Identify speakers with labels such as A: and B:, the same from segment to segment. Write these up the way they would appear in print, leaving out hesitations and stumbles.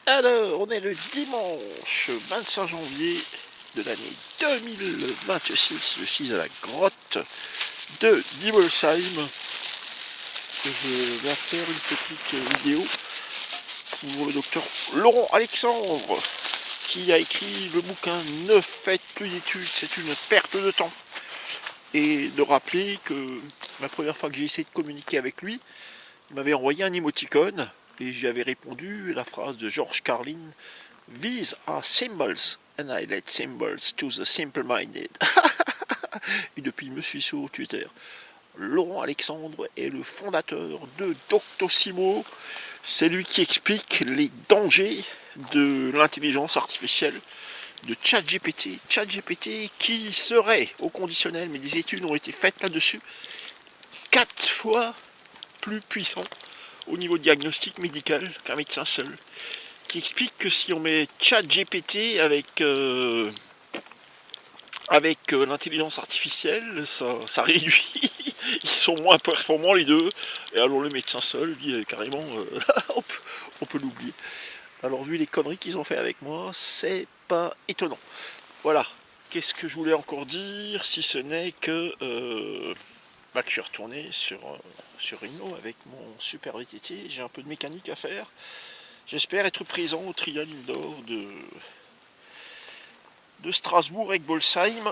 A: Alors, on est le dimanche 25 janvier de l'année 2026. Je suis à la grotte de Dibolsheim. Je vais faire une petite vidéo pour le docteur Laurent Alexandre, qui a écrit le bouquin « Ne faites plus d'études, c'est une perte de temps ». Et de rappeler que la première fois que j'ai essayé de communiquer avec lui, il m'avait envoyé un émoticône et j'avais répondu la phrase de George Carlin: These are symbols and I let symbols to the simple-minded. Et depuis, je me suis sur Twitter. Laurent Alexandre est le fondateur de Doctissimo. C'est lui qui explique les dangers de l'intelligence artificielle, de ChatGPT. ChatGPT qui serait au conditionnel, mais des études ont été faites là-dessus, 4 fois plus puissant au niveau diagnostic médical qu'un médecin seul, qui explique que si on met ChatGPT avec l'intelligence artificielle, ça réduit. Ils sont moins performants les deux. Et alors le médecin seul, lui, carrément, on peut l'oublier. Alors vu les conneries qu'ils ont fait avec moi, c'est pas étonnant. Voilà. Qu'est-ce que je voulais encore dire, si ce n'est que je suis retourné sur Rhino avec mon super VTT. J'ai un peu de mécanique à faire. J'espère être présent au Trial Indoor de Strasbourg avec Bolsheim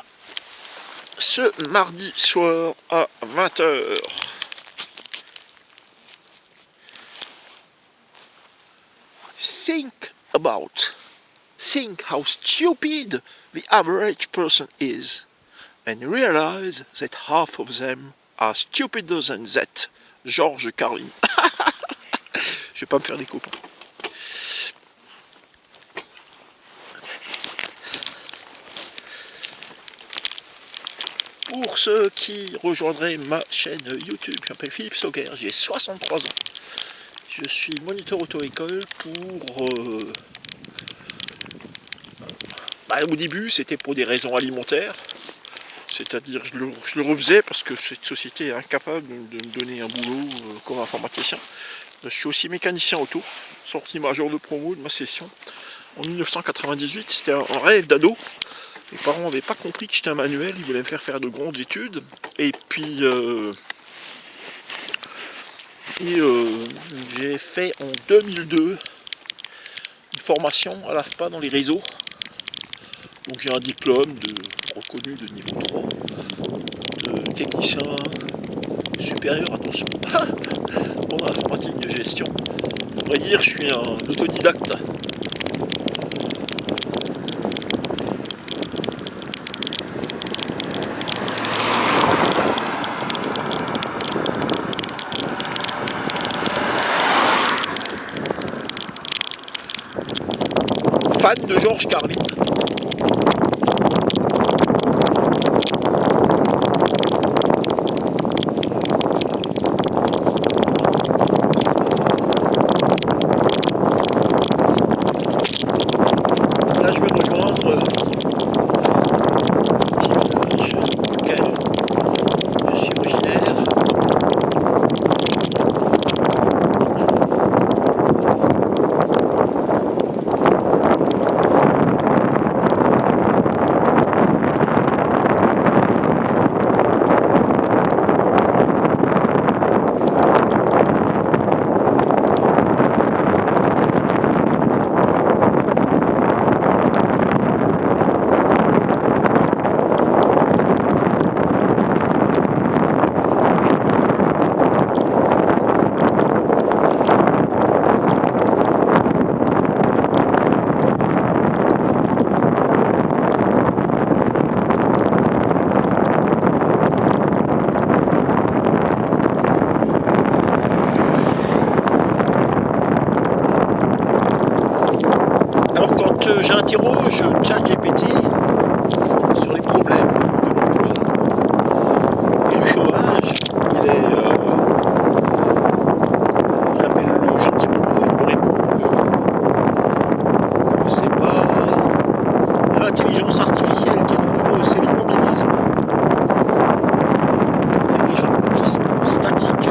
A: ce mardi soir à 20h. Think how stupid the average person is, and realize that half of them are stupider than that. George Carlin. Je vais pas me faire des copains. Pour ceux qui rejoindraient ma chaîne YouTube, je m'appelle Philippe Sauguer, j'ai 63 ans. Je suis moniteur auto-école pour... au début, c'était pour des raisons alimentaires. C'est-à-dire, je le refaisais parce que cette société est incapable de me donner un boulot comme informaticien. Je suis aussi mécanicien auto, sorti major de promo de ma session en 1998. C'était un rêve d'ado. Mes parents n'avaient pas compris que j'étais un manuel, ils voulaient me faire de grandes études. Et puis, j'ai fait en 2002 une formation à l'AFPA dans les réseaux. Donc j'ai un diplôme reconnu de niveau 3, de technicien supérieur, attention, dans l'informatique de gestion. On va dire, je suis un autodidacte. Fan de George Carlin. Là, je vais rejoindre le village duquel je suis originaire. Alors quand j'interroge ChatGPT sur les problèmes de l'emploi et du chômage, j'appelle gentiment, il me répond que c'est pas l'intelligence artificielle qui est dangereuse, c'est l'immobilisme. C'est les gens qui sont statiques.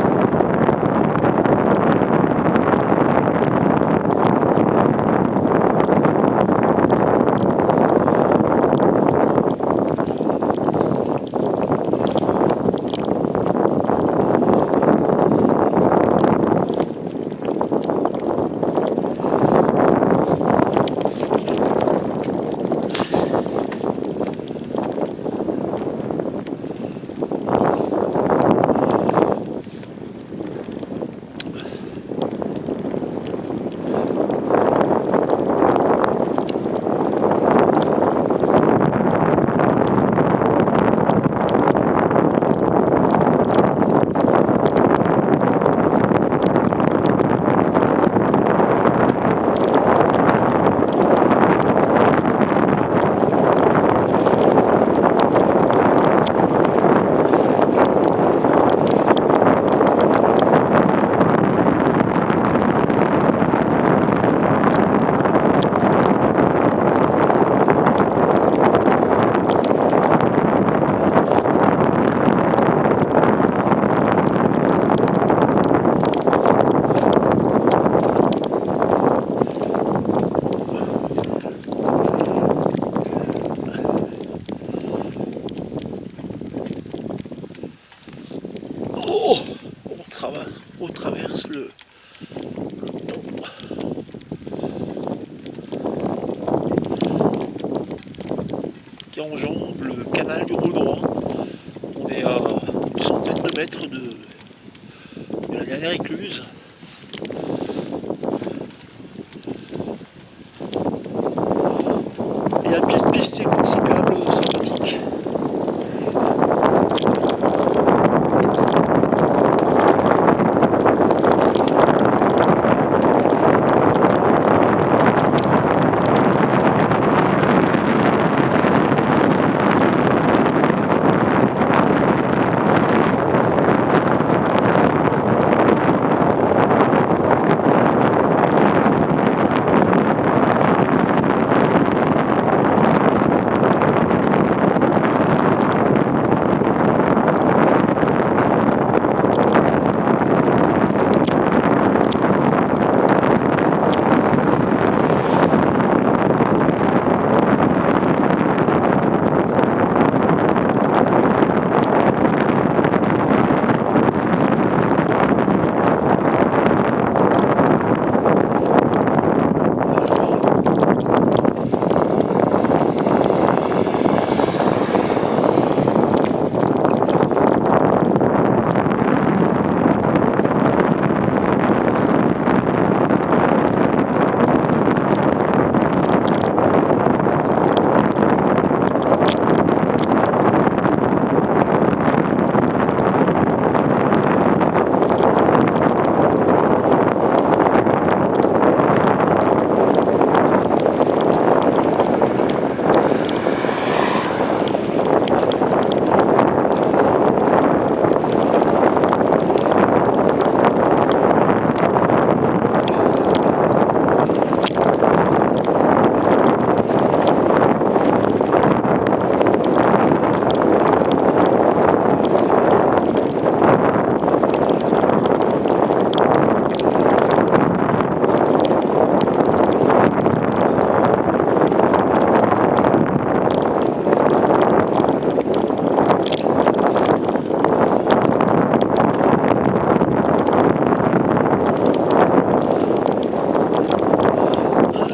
A: enjambe le canal du Renoir. On est à une centaine de mètres de la dernière écluse. Il y a une petite piste cyclable sympathique.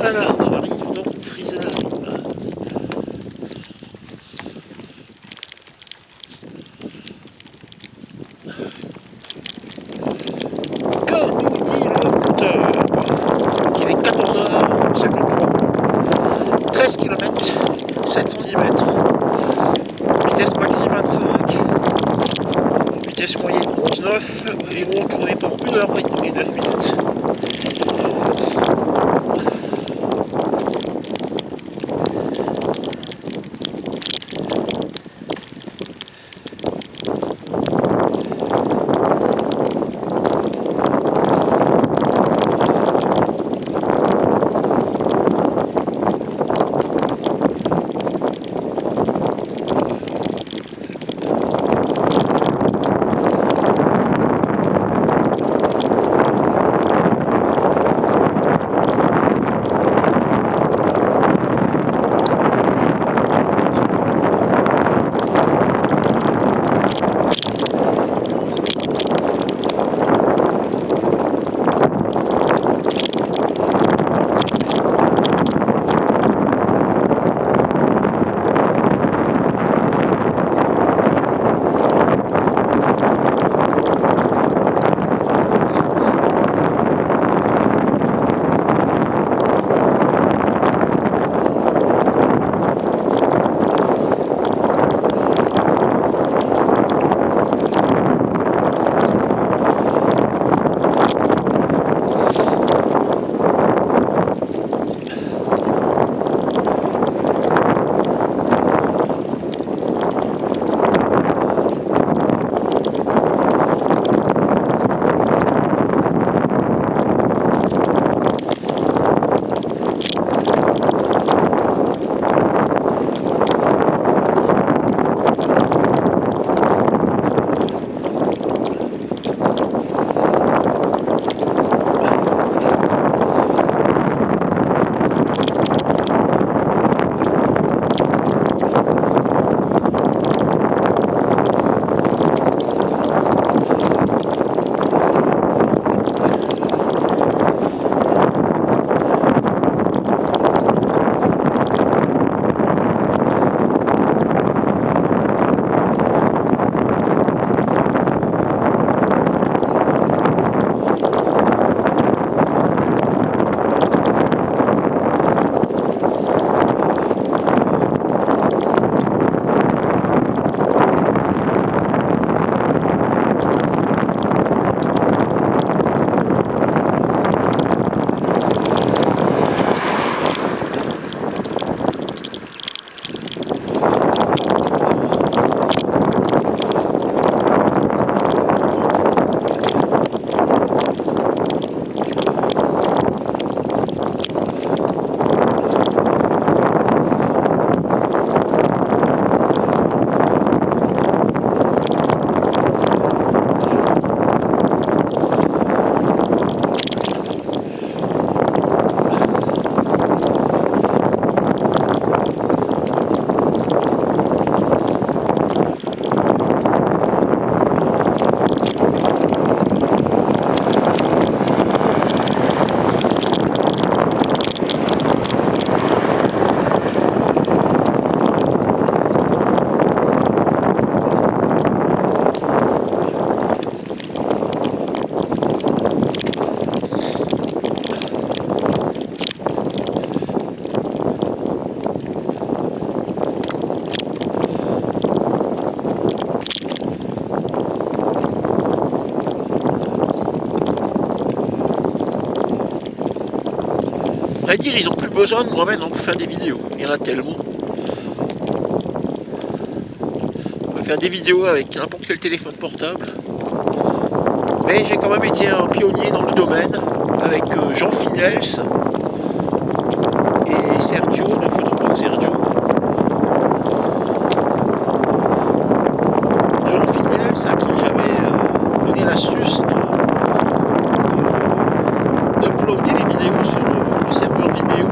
A: Voilà, j'arrive dans Friesheim. Que nous dit le compteur? Il est 14h53. 13 km, 710 mètres. Vitesse maxi 25. Vitesse moyenne 11,9. Ils vont tourner pendant 1h et 9 minutes. vrai dire, ils ont plus besoin de moi maintenant pour faire des vidéos. Il y en a tellement. On peut faire des vidéos avec n'importe quel téléphone portable. Mais j'ai quand même été un pionnier dans le domaine avec Jean Finels et Sergio, de Photopart Sergio. Jean Finels, à qui j'avais donné l'astuce d'uploader les vidéos sur le serveur vidéo.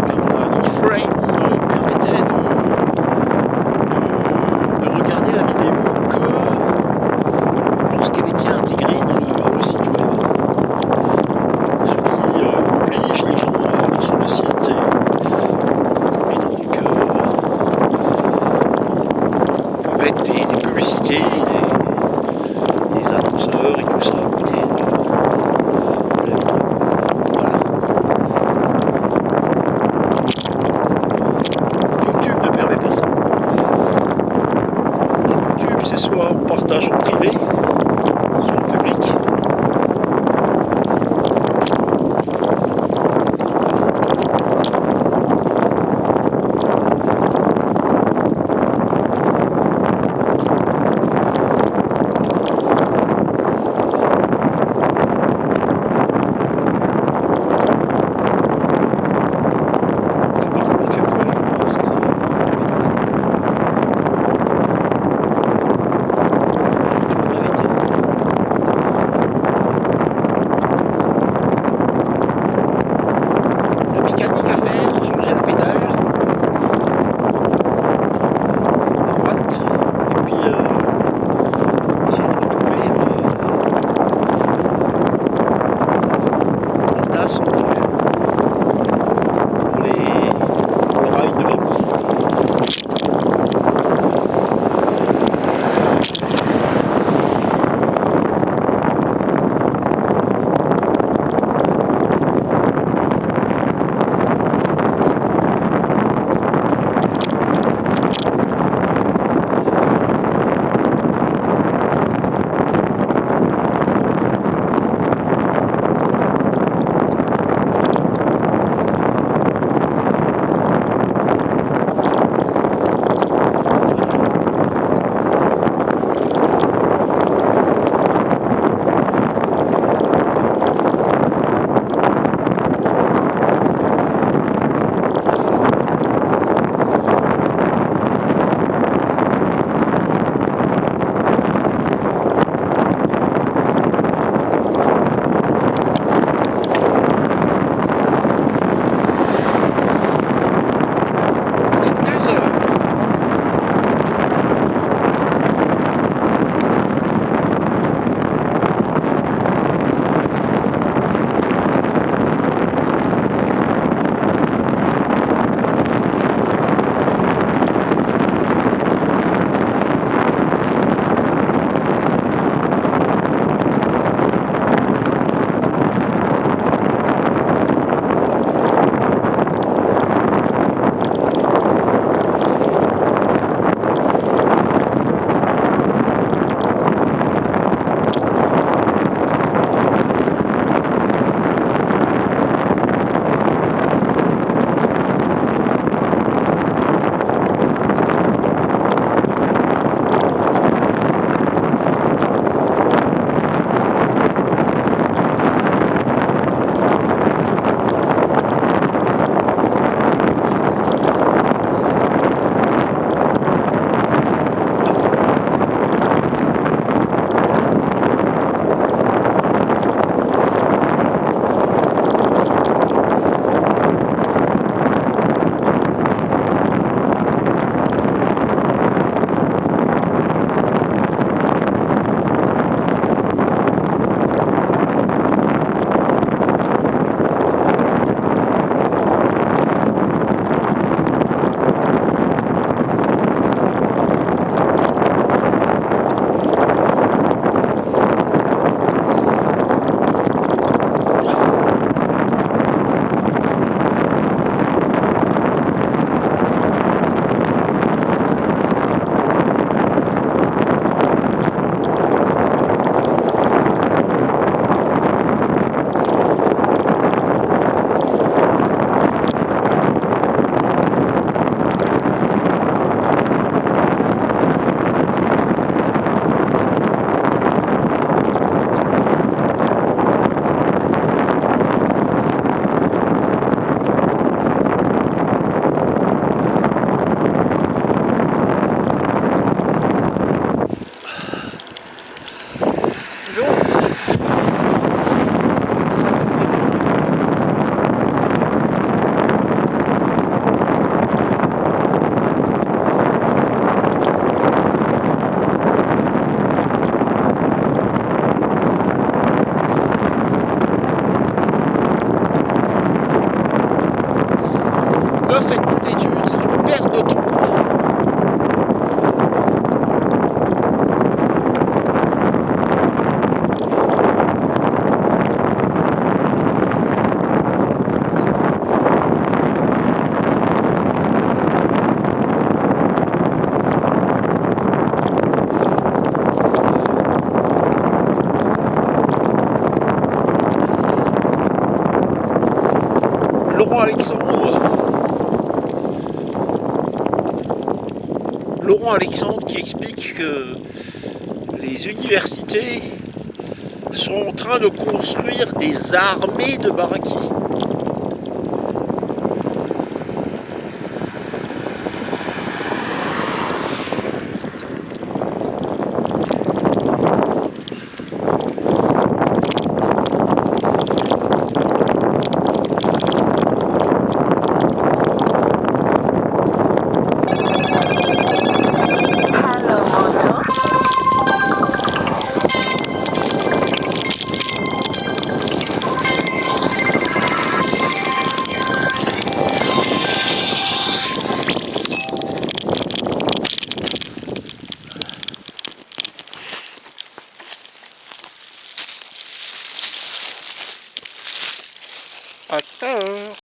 A: Car la iframe permettait de regarder la vidéo que lorsqu'elle était intégrée dans le site web. Ce qui oblige les gens à aller sur le site et donc on peut mettre des publicités, des annonceurs et tout ça à côté. Voilà. faites plus d'études, c'est une perte de temps. Laurent Alexandre qui explique que les universités sont en train de construire des armées de baraquis. À tout à l'heure.